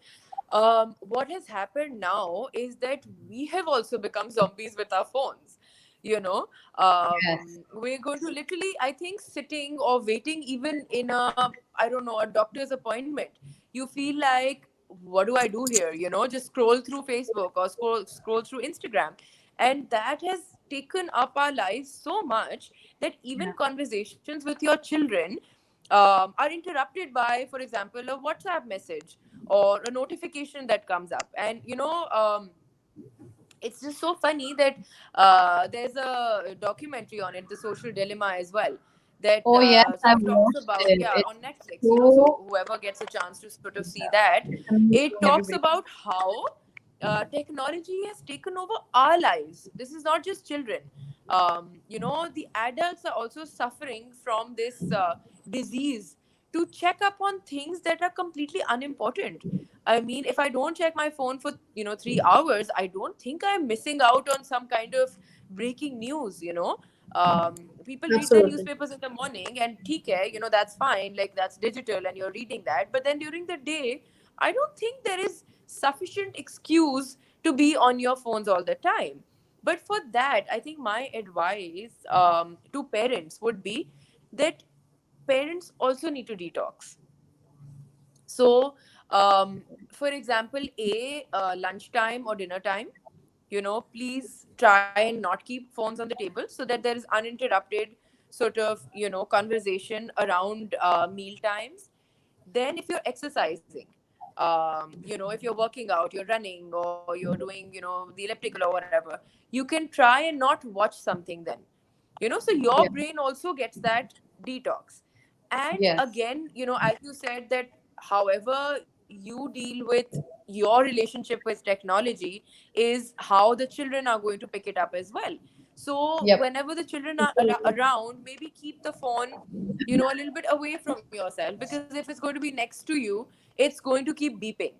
what has happened now is that we have also become zombies with our phones. You know, Yes. we're going to literally, I think, sitting or waiting even in a, I don't know, a doctor's appointment. You feel like, what do I do here? Just scroll through Facebook or scroll through Instagram, and that has taken up our lives so much that Yeah. even conversations with your children are interrupted by, for example, a WhatsApp message or a notification that comes up. And, it's just so funny that there's a documentary on it, The Social Dilemma, as well, that Oh yes, sort I of talks watched about, it. yeah, It's on Netflix, so so whoever gets a chance to sort of see that, it's amazing. it talks Everybody. about how technology has taken over our lives. This is not just children. The adults are also suffering from this disease to check up on things that are completely unimportant. I mean, if I don't check my phone for 3 hours, I don't think I'm missing out on some kind of breaking news. People read their Absolutely. newspapers in the morning, and TK, that's fine, like that's digital and you're reading that. But then during the day, I don't think there is sufficient excuse to be on your phones all the time. But for that, I think my advice to parents would be that parents also need to detox. So, for example, lunchtime or dinner time, please try and not keep phones on the table so that there is uninterrupted sort of, conversation around meal times. Then, if you're exercising, if you're working out, you're running, or you're doing, the elliptical or whatever, you can try and not watch something then. So your Yeah. brain also gets that detox. And Yes. again, as you said, that however you deal with your relationship with technology is how the children are going to pick it up as well. So Yep. whenever the children are Absolutely. around, maybe keep the phone, a little bit away from yourself, because if it's going to be next to you, it's going to keep beeping.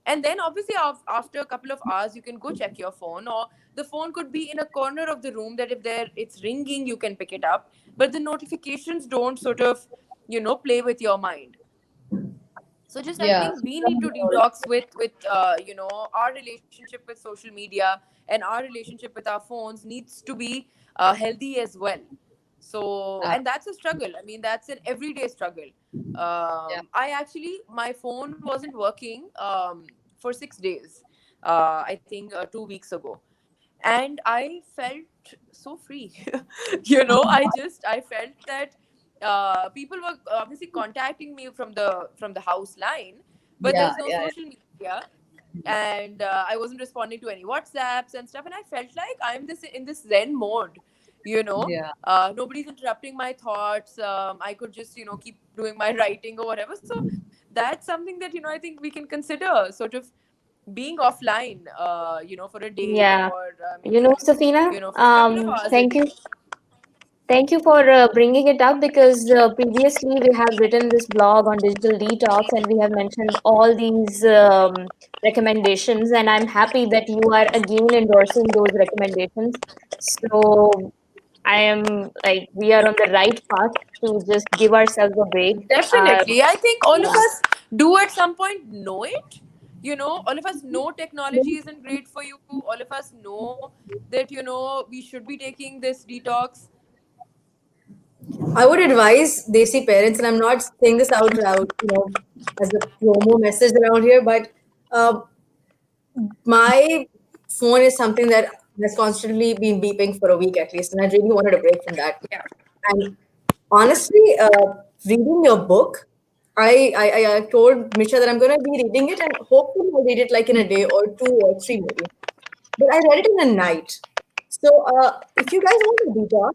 And then obviously after a couple of hours, you can go check your phone, or the phone could be in a corner of the room that if there it's ringing, you can pick it up, but the notifications don't sort of, play with your mind. So just I Yeah. think we need to detox with our relationship with social media, and our relationship with our phones needs to be healthy as well. So, Uh, and that's a struggle. I mean, that's an everyday struggle. yeah. I actually, my phone wasn't working for 6 days, I think 2 weeks ago, and I felt so free. I felt that people were obviously contacting me from the house line, but there Yeah. was no Yeah. social media, and I wasn't responding to any WhatsApps and stuff, and I felt like I'm this in this Zen mode. Yeah. Nobody's interrupting my thoughts. I could just keep doing my writing or whatever. So that's something that I think we can consider, sort of being offline, for a day, Yeah. or You know, maybe Safina, for a couple of hours a thank day. you. Thank you for bringing it up because previously we have written this blog on digital detox and we have mentioned all these recommendations, and I'm happy that you are again endorsing those recommendations. So I am like, we are on the right path to just give ourselves a break. Definitely. I think all of Yeah. us do at some point know it. All of us know technology isn't great for you. All of us know that, we should be taking this detox. I would advise Desi parents, and I'm not saying this out loud, as a promo message around here, but uh, my phone is something that has constantly been beeping for a week at least, and I really wanted a break from that. Yeah. And honestly, reading your book, I told Misha that I'm going to be reading it, and hopefully I'll read it like in a day or two or three maybe. But I read it in a night. So if you guys want to detox,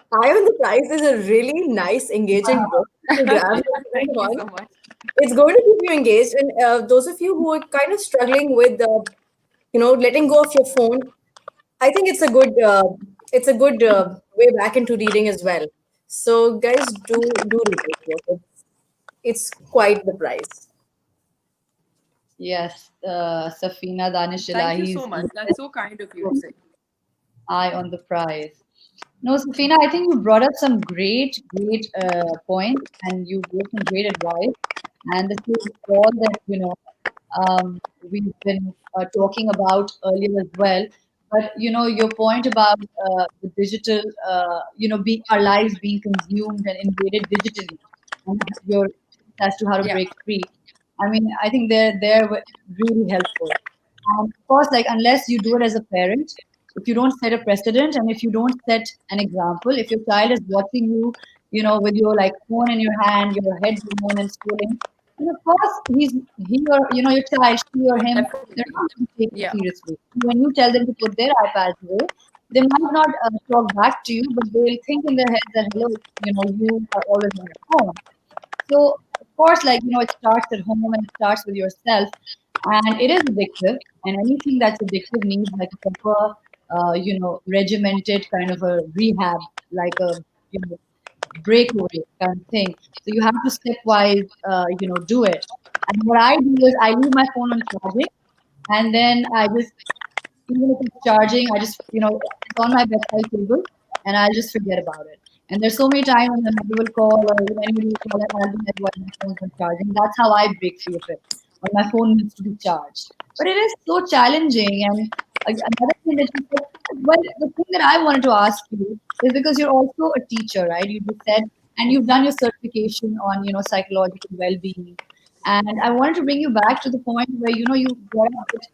Eye on the Prize is a really nice, engaging book to grab your phone Thank you on. so much. It's going to keep you engaged, and those of you who are kind of struggling with, letting go of your phone, I think it's a good way back into reading as well. So guys, do read this book. It's quite the price. Yes. Safina Danish Thank you Elahi's so much. That's so kind of you to say. eye on the prize. No, Safina, I think you brought up some great points, and you gave some great advice. And this is all that, we've been talking about earlier as well. But, your point about the digital, being our lives being consumed and invaded digitally, and your as to how to Yeah. break free. I mean, I think they're really helpful. And of course, like unless you do it as a parent, if you don't set a precedent and if you don't set an example, if your child is watching you, with your like phone in your hand, your head down and scrolling, then of course he or your child, she or him, Definitely. they're not going to take it Yeah. seriously. When you tell them to put their iPads away, they might not talk back to you, but they'll think in their head that hello, you are always on your phone. So, of course, like, it starts at home and it starts with yourself. And it is addictive. And anything that's addictive needs like a proper, regimented kind of a rehab, like a, breakaway kind of thing. So you have to stepwise, do it. And what I do is I leave my phone on charging, and then I just, even if it's charging, I just, it's on my bedside table, and I'll just forget about it. And there's so many times when my mother will call, or even anybody will call, and I'll be like, "Why my phone's not charging?" That's how I break free of it. When my phone needs to be charged. But it is so challenging. And another thing that you said, well, the thing that I wanted to ask you is because you're also a teacher, right? You just said, and you've done your certification on, psychological well-being. And I wanted to bring you back to the point where, you brought up that,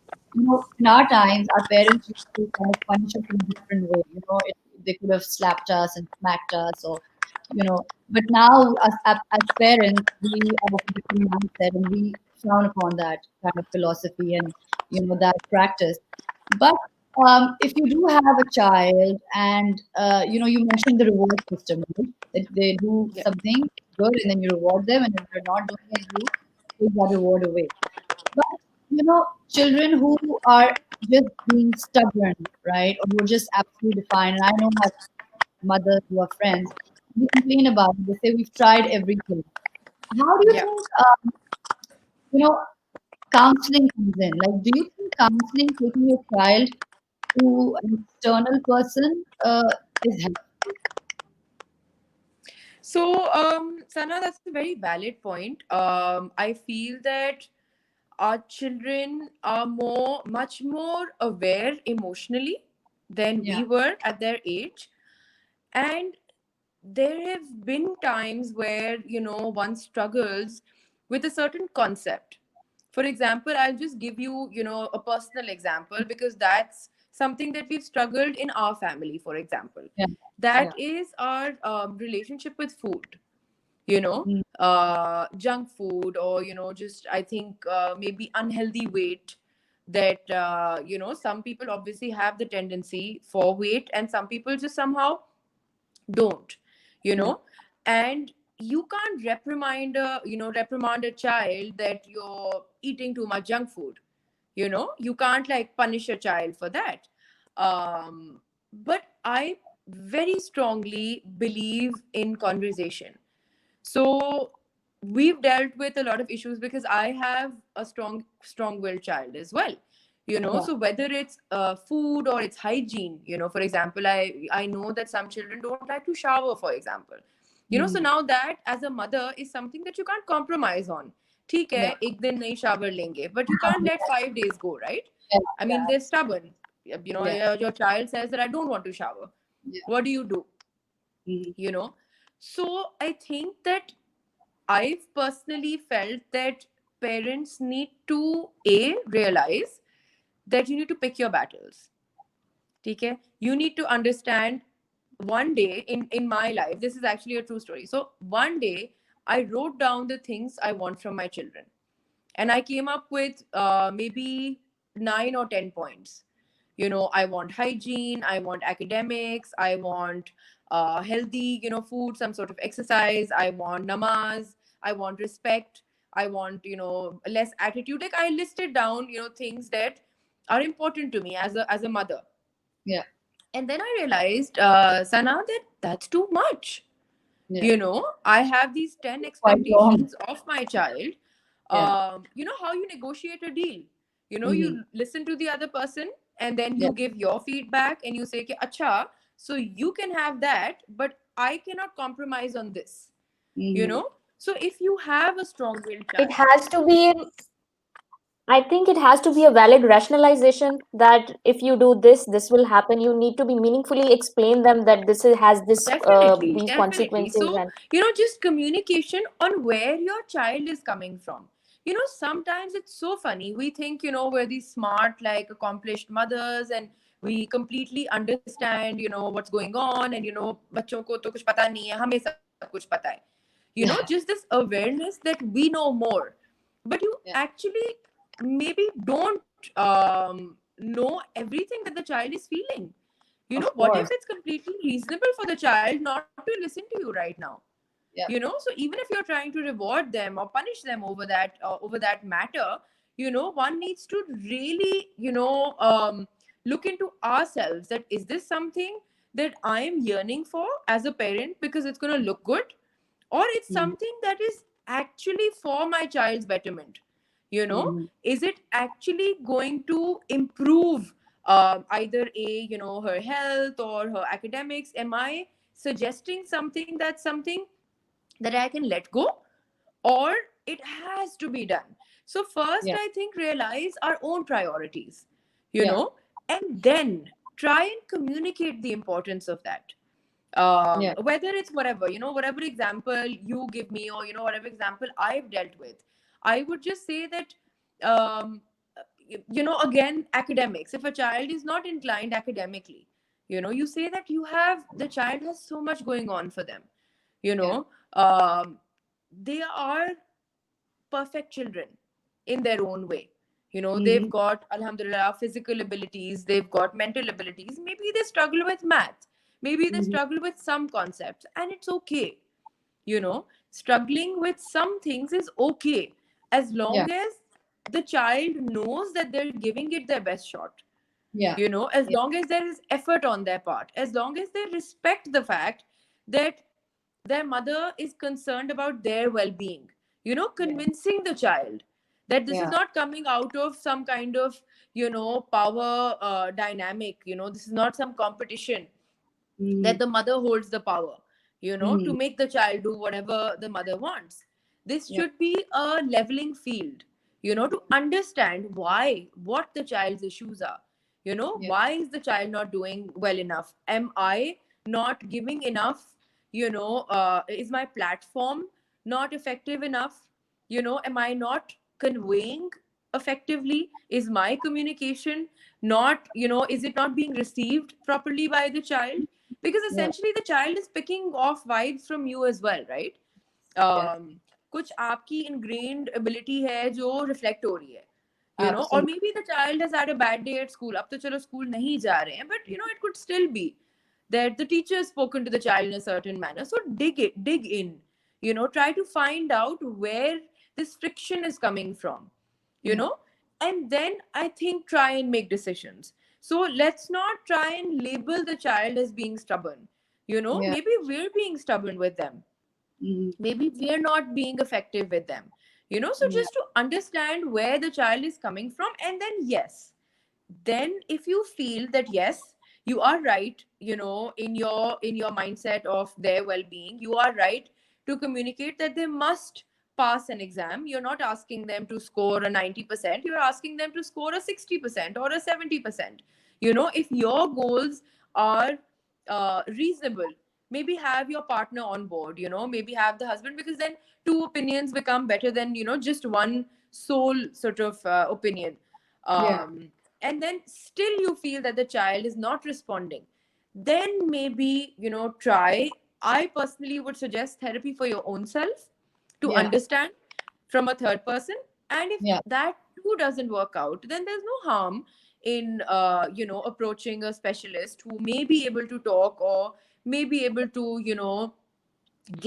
in our times, our parents used to kind of punish us in a different way. They could have slapped us and smacked us, or, but now as parents, we are of a different mindset, and we frown upon that kind of philosophy and, that practice. But if you do have a child, and you mentioned the reward system, right? That they do Yeah. something good and then you reward them, and if they're not doing it, you take that reward away. But children who are just being stubborn, right, or who are just absolutely fine, and I know my mothers who are friends, they complain about it. They say we've tried everything. How do you Yeah. think, you know, counseling comes in? Like, do you think counseling, taking your child to an external person, is helpful? So, Sana, that's a very valid point. I feel that our children are much more aware emotionally than Yeah, we were at their age. And there have been times where, one struggles with a certain concept. For example, I'll just give you, a personal example, because that's something that we've struggled in our family. For example, yeah, yeah. that is our relationship with food. Mm, Junk food, or just, I think, maybe unhealthy weight, that some people obviously have the tendency for weight, and some people just somehow don't, you yeah, know and you can't reprimand a child that you're eating too much junk food. You can't like punish a child for that. But I very strongly believe in conversation. So we've dealt with a lot of issues because I have a strong-willed child as well. yeah. So whether it's food or it's hygiene, for example, I know that some children don't like to shower, for example. So Mm, now that as a mother is something that you can't compromise on. ठीक है, yeah, एक दिन नहीं shower लेंगे, but you can't let 5 days go, right? yeah, I mean, yeah, they're stubborn. yeah, Your child says that I don't want to shower. yeah. What do you do? Mm, you know so I think that I've personally felt that parents need to realize that you need to pick your battles. Okay, you need to understand. One day in my life, this is actually a true story. So one day I wrote down the things I want from my children, and I came up with maybe 9 or 10 points. I want hygiene, I want academics, I want healthy food, some sort of exercise, I want namaz, I want respect, I want less attitude. Like, I listed down things that are important to me as a mother. yeah, And then I realized, Sana, that that's too much. yeah. I have these 10 Quite long. expectations of my child. Yeah. How you negotiate a deal. Mm-hmm. You listen to the other person, and then Yeah. you give your feedback, and you say, acha, so you can have that, but I cannot compromise on this. you Mm-hmm. know so if you have a strong-willed It child. has to be, I think it has to be a valid rationalization that if you do this, this will happen. You need to be meaningfully explain them that has this Definitely, these definitely. consequences. So, And just communication on where your child is coming from. Sometimes it's so funny. We think, we're these smart, like accomplished mothers, and we completely understand, what's going on, and, बच्चों को तो कुछ पता नहीं है, हमें सब कुछ पता है. Yeah. Just this awareness that we know more. But you Yeah. actually maybe don't know everything that the child is feeling. Of What if course. it's completely reasonable for the child not to listen to you right now? Yeah. So even if you're trying to reward them or punish them over that matter, one needs to really look into ourselves, that is this something that I am yearning for as a parent because it's going to look good, or it's Mm-hmm. something that is actually for my child's betterment. Mm-hmm. Is it actually going to improve either her health or her academics? Am I suggesting something that's something that I can let go, or it has to be done? So first, Yeah. I think, realize our own priorities, you Yeah. know, and then try and communicate the importance of that. Yeah. Whether it's whatever, whatever example you give me, or whatever example I've dealt with, I would just say that, um, again, academics, if a child is not inclined academically, you say that the child has so much going on for them, you Yeah. know um, they are perfect children in their own way. They've Mm-hmm. got, alhamdulillah, physical abilities, they've got mental abilities. Maybe they struggle with math, maybe they Mm-hmm. struggle with some concepts, and it's okay. Struggling with some things is okay, as Yeah. long as the child knows that they're giving it their best shot. Yeah. As Yeah. long as there is effort on their part, as long as they respect the fact that their mother is concerned about their well-being, Yeah. convincing the child that this is Yeah. not coming out of some kind of power dynamic. This is not some competition Mm-hmm. that the mother holds the power, to Mm-hmm. make the child do whatever the mother wants. This Yeah. should be a leveling field, to understand what the child's issues are. Yeah. Why is the child not doing well enough? Am I not giving enough? Is my platform not effective enough? Am I not conveying effectively? Is my communication not, is it not being received properly by the child? Because Yeah. essentially the child is picking off vibes from you as well, right? Yeah. um, कुछ आपकी ingrained ability है जो reflect हो रही है, or Absolutely. maybe the child has had a bad day at school. अब तो चलो school नहीं जा रहे हैं, but it could still be that the teacher has spoken to the child in a certain manner. So dig in, try to find out where this friction is coming from, you Yeah. know and then I think try and make decisions. So let's not try and label the child as being stubborn. Yeah. Maybe we're being stubborn with them, Mm-hmm. maybe we're not being effective with them. So Yeah. just to understand where the child is coming from, and then yes, then if you feel that yes, you are right, in your mindset of their well-being, you are right to communicate that they must pass an exam. You're not asking them to score a 90%, you're asking them to score a 60% or a 70%. If your goals are reasonable, maybe have your partner on board, maybe have the husband, because then two opinions become better than just one sole sort of opinion. Yeah. And then still you feel that the child is not responding, then maybe try. I personally would suggest therapy for your own self, to Yeah. understand from a third person. And if Yeah. that too doesn't work out, then there's no harm in approaching a specialist who may be able to talk, or may be able to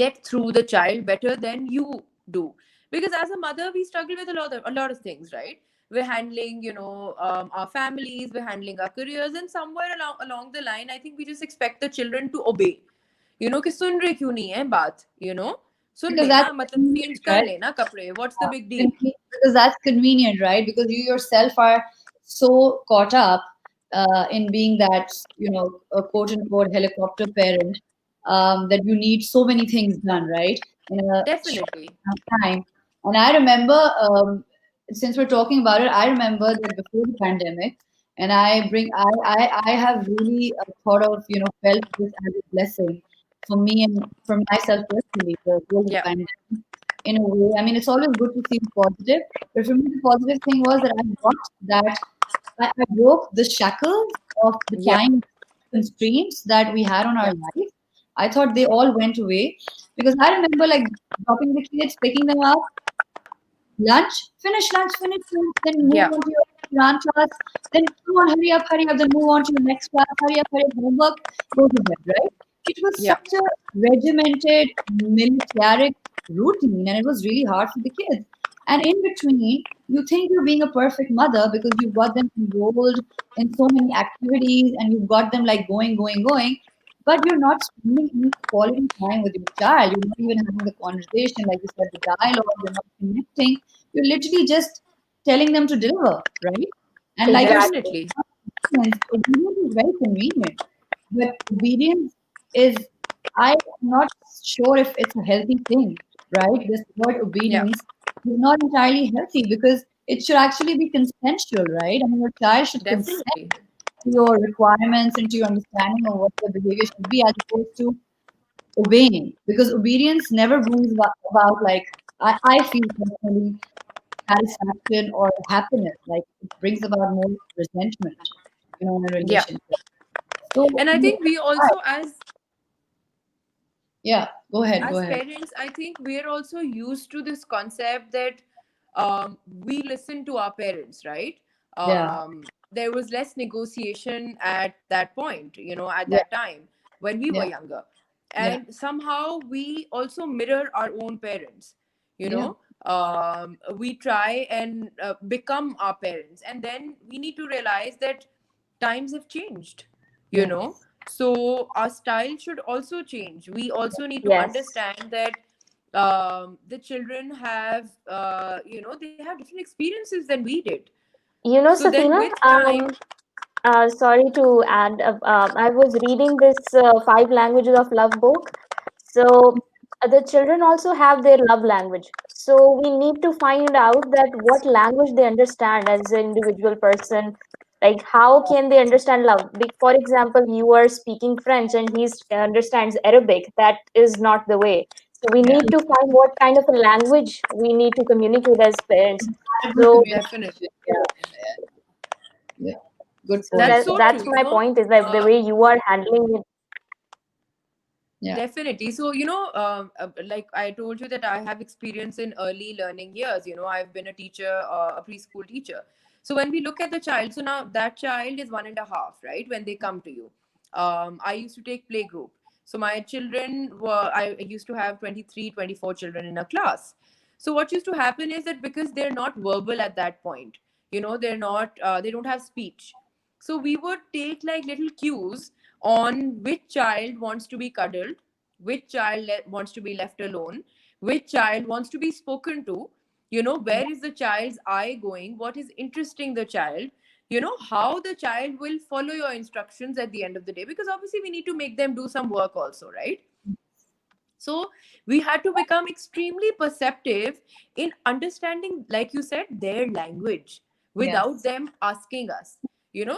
get through the child better than you do. Because as a mother, we struggle with a lot of things, right? We're handling our families, we're handling our careers, and somewhere along the line, I think we just expect the children to obey. कि सुन रहे क्यों नहीं है बात, सुन Because that's लेना, मतलब convenient, change कर right? लेना कपड़े, what's the big deal? Because that's convenient, right? Because you yourself are so caught up in being that, a quote unquote helicopter parent, that you need so many things done, right? In a short Definitely. amount of time. And I remember, since we're talking about it, I remember that before the pandemic, and I have really thought of, felt this as a blessing for me and for myself personally, the whole Yeah. pandemic in a way. I mean, it's always good to see positive, but for me, the positive thing was that I got that I broke the shackles of the Yeah. time constraints that we had on our Yeah. life. I thought they all went away because I remember like dropping the kids, picking them up, lunch, finish lunch, then move Yeah. on to your Quran class, then come on, hurry up, then move on to your next class, hurry up, homework, go to bed, right? It was Yeah. such a regimented, militaric routine, and it was really hard for the kids. And in between, you think you're being a perfect mother because you've got them enrolled in so many activities and you've got them like going, but you're not spending any quality time with your child. You're not even having the conversation, like you said, the dialogue, you're not connecting. You're literally just telling them to deliver, right? And like you're saying, Exactly. Definitely. obedience is very convenient, but obedience is, I'm not sure if it's a healthy thing, right? This word Yeah, obedience is not entirely healthy because it should actually be consensual, right? I mean, your child should consent definitely. to your requirements and to your understanding of what their behavior should be, as opposed to obeying. Because obedience never brings about like, I feel personally, satisfaction or happiness. Like it brings about more resentment, in a Yeah. relationship. So And I think we also, yeah, go ahead, go as ahead. parents, I think we're also used to this concept that we listen to our parents, right? Yeah, There was less negotiation at that point, at yeah, that time when we were yeah, younger. yeah, And somehow we also mirror our own parents, you yeah, know. We try and become our parents. And then we need to realize that times have changed, you yeah, know. So our style should also change. We also need to Yes. understand that the children have, they have different experiences than we did. You know, So then Safina, with time, sorry to add, I was reading this Five Languages of Love book. So the children also have their love language. So we need to find out that what language they understand as an individual person. Like how can they understand love? For example, you are speaking French and he understands Arabic. That is not the way. So we yeah. need to find what kind of a language we need to communicate as parents. Compatible So definitely. communication. Yeah, yeah. Good so point. That's that so that's true. my point is that the way you are handling it. Yeah, Definitely. So, like I told you that I have experience in early learning years. I've been a teacher, a preschool teacher. So when we look at the child, so now that child is 1.5, right? When they come to you. I used to take play group. So my children I used to have 23, 24 children in a class. So what used to happen is that because they're not verbal at that point, they're not, they don't have speech. So we would take like little cues on which child wants to be cuddled, which child wants to be left alone, which child wants to be spoken to, where is the child's eye going, what is interesting the child, how the child will follow your instructions at the end of the day, because obviously we need to make them do some work also, right? So we had to become extremely perceptive in understanding, like you said, their language without yes, them asking us.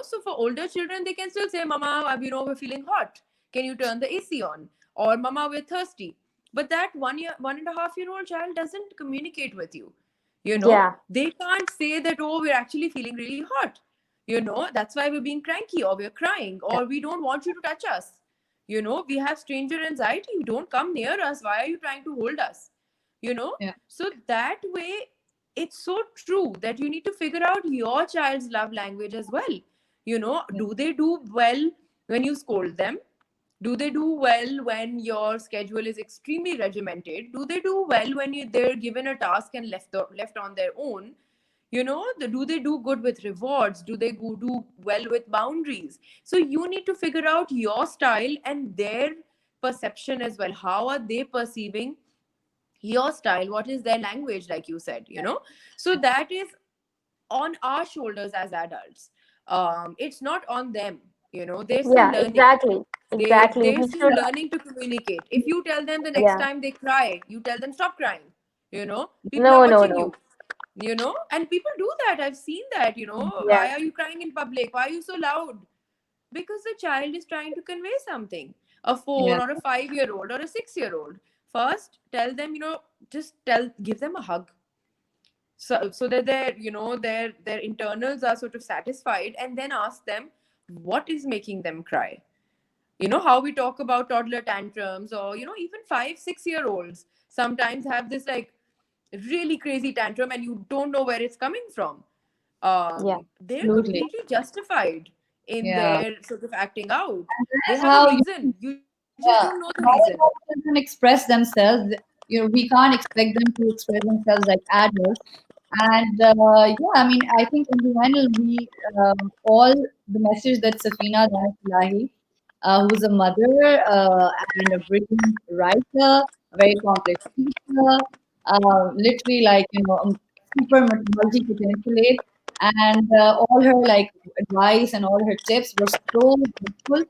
So for older children, they can still say, Mama, we're feeling hot. Can you turn the AC on? Or Mama, we're thirsty. But that 1.5 year old child doesn't communicate with you. Yeah, They can't say that, oh, we're actually feeling really hot. That's why we're being cranky or we're crying or we don't want you to touch us. We have stranger anxiety. You don't come near us. Why are you trying to hold us? yeah, So that way, it's so true that you need to figure out your child's love language as well. yeah, Do they do well when you scold them? Do they do well when your schedule is extremely regimented? Do they do well when they're given a task and left on their own? Do they do good with rewards? Do they do well with boundaries? So you need to figure out your style and their perception as well. How are they perceiving your style? What is their language, like you said? So that is on our shoulders as adults. It's not on them. They're still yeah, learning. exactly, exactly. They're We still should, learning to communicate. If you tell them the next yeah. time they cry, you tell them stop crying. People are No, no, watching no. you. And people do that. I've seen that. Yeah, Why are you crying in public? Why are you so loud? Because the child is trying to convey something. A yeah, 4 or a 5 year old or a 6 year old. First, tell them, give them a hug, so that their internals are sort of satisfied, and then ask them what is making them cry. How we talk about toddler tantrums, or even 5 6 year olds sometimes have this like really crazy tantrum and you don't know where it's coming from. yeah, They're absolutely. completely justified in Yeah. their sort of acting out. They That's have a how reason, you just don't know the yeah, reason. that is how children express themselves. We can't expect them to express themselves like adults. And yeah, I mean, I think in the end, we all the message that Safina Danish Elahi, who's a mother and a brilliant writer, a very complex teacher, literally like super multi potentialite. and all her like advice and all her tips were so helpful.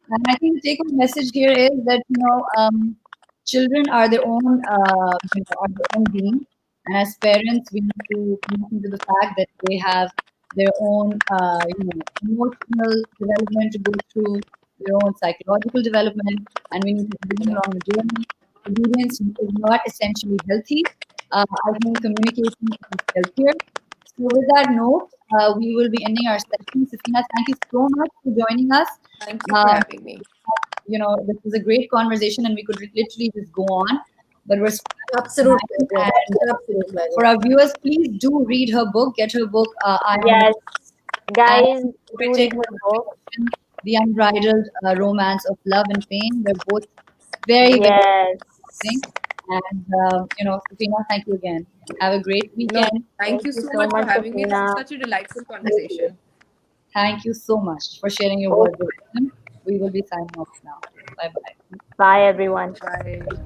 And I think the take-home message here is that children are their own are their own being, and as parents, we need to look into the fact that they have their own emotional development to go through, their own psychological development, and we need to bring them Yeah. along the journey. Obedience is not essentially healthy. I think communication is healthier. So with that note, we will be ending our session. Safina, thank you so much for joining us. Thank you for Um, having me. this was a great conversation, and we could literally just go on, but we're stuck at Absolute time. pleasure. And Absolute for pleasure. our viewers, please do read her book. Get her book, I on the Yes, and guys, do read critic her book. fiction, The Unbridled Romance of Love and Pain. They're both very, very Yes. interesting. And Safina, thank you again. Have a great No, weekend. thank Thank you you so so much for much, having me. This was Sabrina. such a delightful Thank you. conversation. Thank you so much for sharing your words Okay, of wisdom. We will be signing off now. Bye bye. bye everyone. Bye.